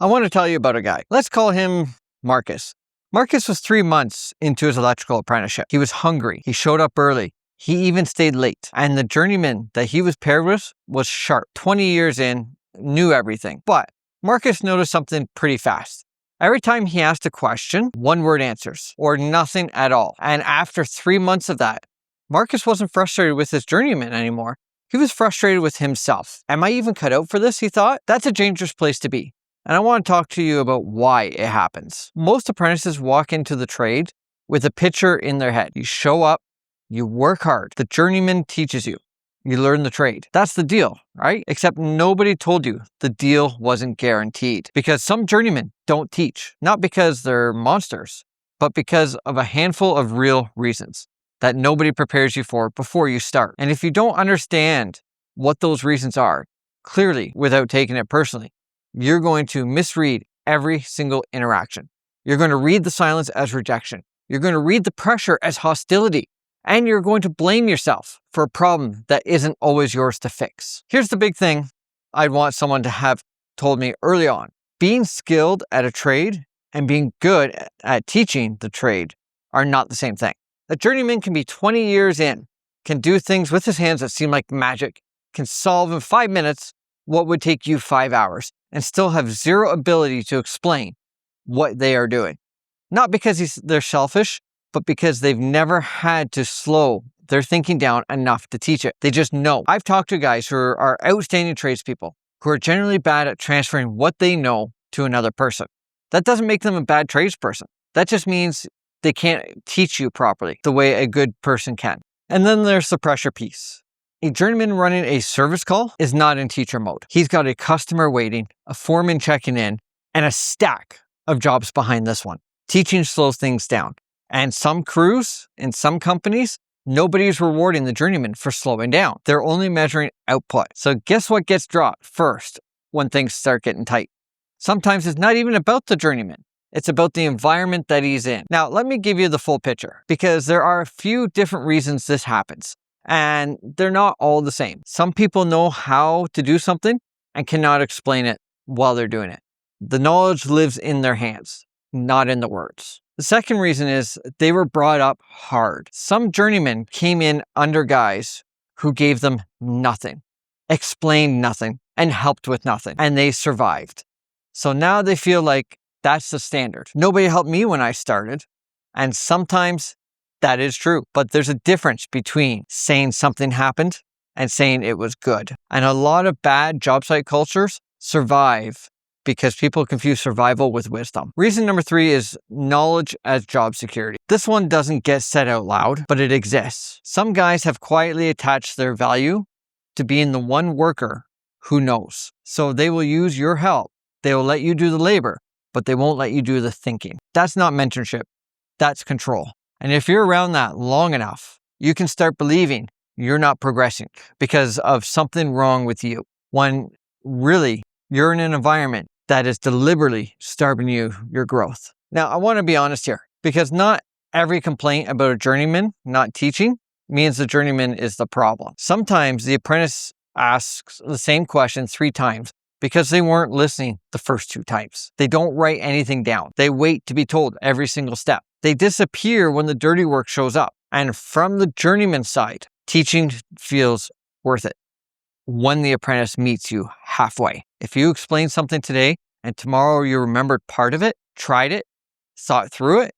I want to tell you about a guy. Let's call him Marcus. Marcus was 3 months into his electrical apprenticeship. He was hungry. He showed up early. He even stayed late. And the journeyman that he was paired with was sharp. 20 years in, knew everything. But Marcus noticed something pretty fast. Every time he asked a question, one-word answers, or nothing at all. And after 3 months of that, Marcus wasn't frustrated with his journeyman anymore. He was frustrated with himself. Am I even cut out for this, he thought? That's a dangerous place to be. And I want to talk to you about why it happens. Most apprentices walk into the trade with a picture in their head. You show up, you work hard. The journeyman teaches you. You learn the trade. That's the deal, right? Except nobody told you the deal wasn't guaranteed. Because some journeymen don't teach. Not because they're monsters, but because of a handful of real reasons that nobody prepares you for before you start. And if you don't understand what those reasons are, clearly, without taking it personally, you're going to misread every single interaction. You're going to read the silence as rejection. You're going to read the pressure as hostility. And you're going to blame yourself for a problem that isn't always yours to fix. Here's the big thing I'd want someone to have told me early on. Being skilled at a trade and being good at teaching the trade are not the same thing. A journeyman can be 20 years in, can do things with his hands that seem like magic, can solve in 5 minutes what would take you 5 hours, and still have zero ability to explain what they are doing. Not because they're selfish, but because they've never had to slow their thinking down enough to teach it. They just know. I've talked to guys who are outstanding tradespeople who are generally bad at transferring what they know to another person. That doesn't make them a bad tradesperson. That just means they can't teach you properly the way a good person can. And then there's the pressure piece. A journeyman running a service call is not in teacher mode. He's got a customer waiting, a foreman checking in, and a stack of jobs behind this one. Teaching slows things down. And some crews, in some companies, nobody's rewarding the journeyman for slowing down. They're only measuring output. So guess what gets dropped first when things start getting tight? Sometimes it's not even about the journeyman. It's about the environment that he's in. Now, let me give you the full picture because there are a few different reasons this happens. And they're not all the same. Some people know how to do something and cannot explain it while they're doing it. The knowledge lives in their hands, not in the words. The second reason is they were brought up hard. Some journeymen came in under guys who gave them nothing, explained nothing, and helped with nothing, and they survived. So now they feel like that's the standard. Nobody helped me when I started, and sometimes that is true, but there's a difference between saying something happened and saying it was good. And a lot of bad job site cultures survive because people confuse survival with wisdom. Reason number 3 is knowledge as job security. This one doesn't get said out loud, but it exists. Some guys have quietly attached their value to being the one worker who knows. So they will use your help. They will let you do the labor, but they won't let you do the thinking. That's not mentorship. That's control. And if you're around that long enough, you can start believing you're not progressing because of something wrong with you, when really you're in an environment that is deliberately starving your growth. Now, I want to be honest here because not every complaint about a journeyman not teaching means the journeyman is the problem. Sometimes the apprentice asks the same question 3 times because they weren't listening the first 2 times. They don't write anything down. They wait to be told every single step. They disappear when the dirty work shows up. And from the journeyman side, teaching feels worth it when the apprentice meets you halfway. If you explain something today and tomorrow you remembered part of it, tried it, thought through it,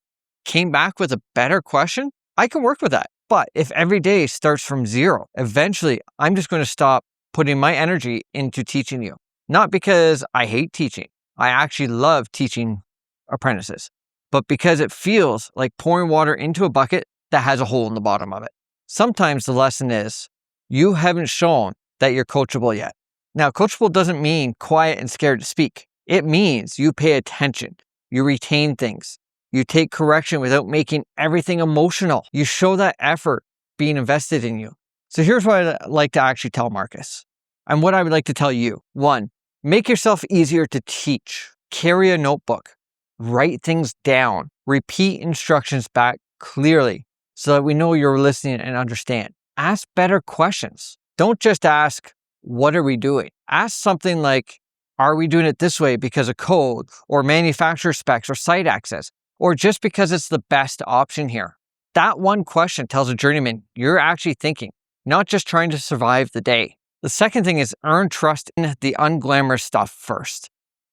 came back with a better question, I can work with that. But if every day starts from 0, eventually I'm just going to stop putting my energy into teaching you. Not because I hate teaching. I actually love teaching apprentices. But because it feels like pouring water into a bucket that has a hole in the bottom of it. Sometimes the lesson is you haven't shown that you're coachable yet. Now, coachable doesn't mean quiet and scared to speak. It means you pay attention, you retain things, you take correction without making everything emotional. You show that effort being invested in you. So here's what I'd like to actually tell Marcus and what I would like to tell you. 1, make yourself easier to teach. Carry a notebook. Write things down. Repeat instructions back clearly so that we know you're listening and understand. Ask better questions. Don't just ask, what are we doing? Ask something like, Are we doing it this way because of code or manufacturer specs or site access, or just because it's the best option here? That one question tells a journeyman you're actually thinking, not just trying to survive the day. The second thing is earn trust in the unglamorous stuff first.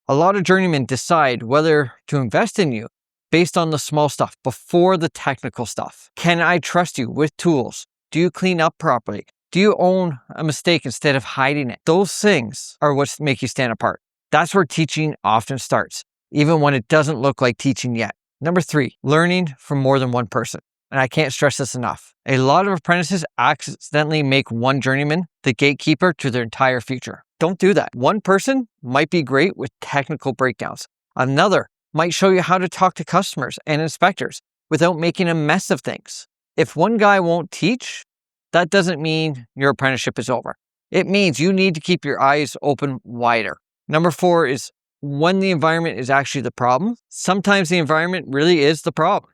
A lot of journeymen decide whether to invest in you based on the small stuff before the technical stuff. Can I trust you with tools? Do you clean up properly? Do you own a mistake instead of hiding it? Those things are what make you stand apart. That's where teaching often starts, even when it doesn't look like teaching yet. Number 3, learning from more than one person. And I can't stress this enough. A lot of apprentices accidentally make one journeyman the gatekeeper to their entire future. Don't do that. One person might be great with technical breakdowns. Another might show you how to talk to customers and inspectors without making a mess of things. If one guy won't teach, that doesn't mean your apprenticeship is over. It means you need to keep your eyes open wider. Number 4 is when the environment is actually the problem. Sometimes the environment really is the problem.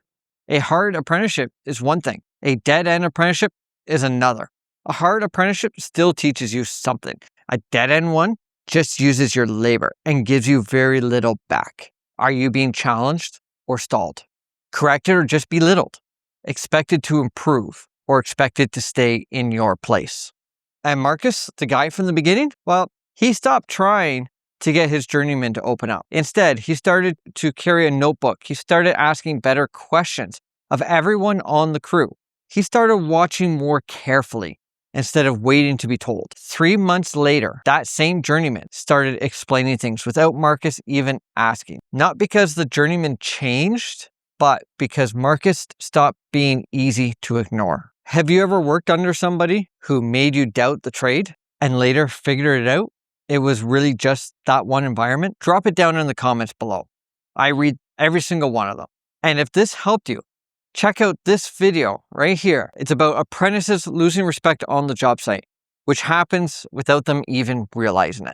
A hard apprenticeship is one thing. A dead-end apprenticeship is another. A hard apprenticeship still teaches you something. A dead-end one just uses your labor and gives you very little back. Are you being challenged or stalled? Corrected or just belittled? Expected to improve or expected to stay in your place? And Marcus, the guy from the beginning, well, he stopped trying to get his journeyman to open up. Instead, he started to carry a notebook. He started asking better questions of everyone on the crew. He started watching more carefully instead of waiting to be told. 3 months later, that same journeyman started explaining things without Marcus even asking. Not because the journeyman changed, but because Marcus stopped being easy to ignore. Have you ever worked under somebody who made you doubt the trade and later figured it out? It was really just that one environment? Drop it down in the comments below. I read every single one of them. And if this helped you, check out this video right here. It's about apprentices losing respect on the job site, which happens without them even realizing it.